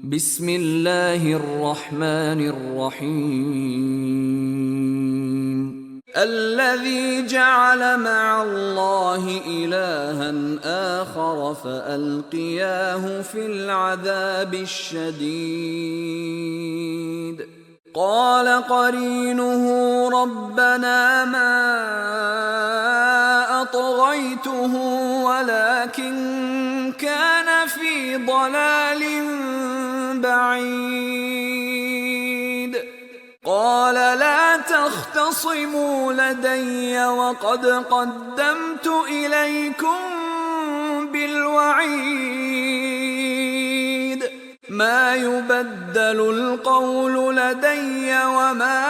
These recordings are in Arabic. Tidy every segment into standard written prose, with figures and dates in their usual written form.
بسم الله الرحمن الرحيم الذي جعل مع الله إلها آخر فألقياه في العذاب الشديد قال قرينه ربنا ما أطغيته ولكن كان في ضلال بعيد قال لا تختصموا لدي وقد قدمت إليكم بالوعيد ما يبدل القول لدي وما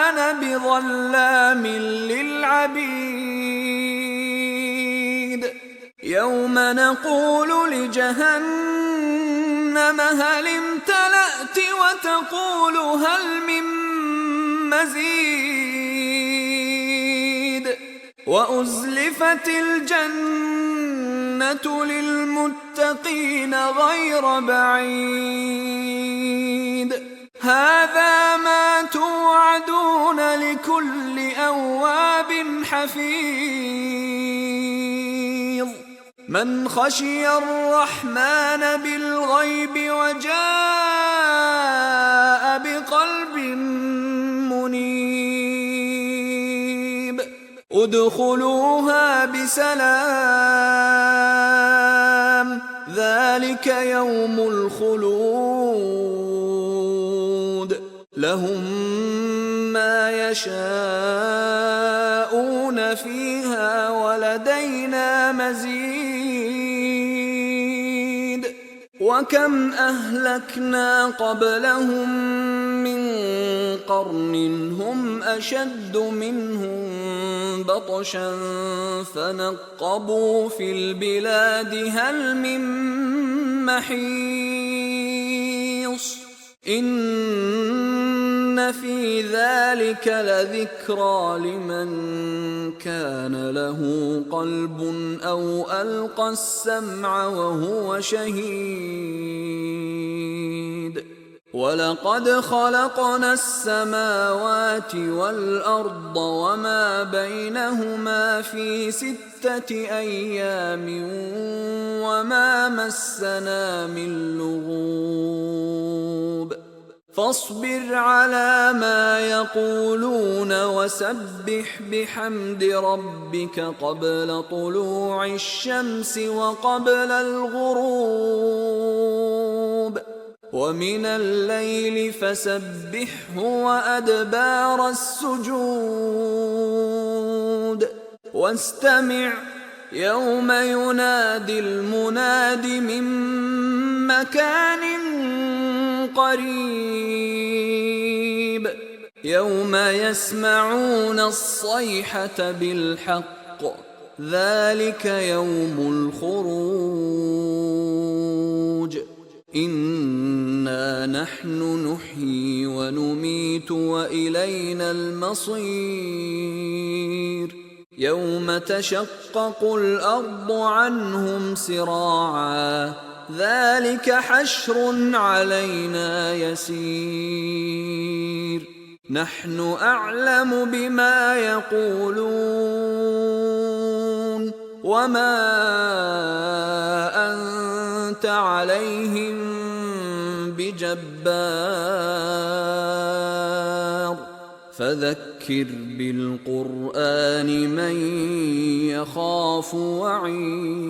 أنا بظلام للعبيد يوم نقول لجهنم هل امتلأت وتقول هل من مزيد وأزلفت الجنة للمتقين غير بعيد هذا ما توعدون لكل أواب حفيظ من خشي الرحمن بالغيب وجاء بقلب منيب ادخلوها بسلام ذلك يوم الخلود لهم ما يشاءون فيها ولدينا مزيد وكم أهلكنا قبلهم من قرن هم أشد منهم بطشا فنقبوا في البلاد هل من محيص إن في ذلك لذكرى لمن كان له قلب أو ألقى السمع وهو شهيد ولقد خلقنا السماوات والأرض وما بينهما في 6 أيام وما مسنا من لغوب فاصبر على ما يقولون وسبح بحمد ربك قبل طلوع الشمس وقبل الغروب ومن الليل فسبحه وأدبار السجود واستمع يوم ينادي المناد من مكان قريب يوم يسمعون الصيحة بالحق ذلك يوم الخروج إنا نحن نحيي ونميت وإلينا المصير يوم تشقق الأرض عنهم سراعا ذلك حشر علينا يسير نحن أعلم بما يقولون وما أنت عليهم بجبار فذكر بالقرآن من يخاف وعيد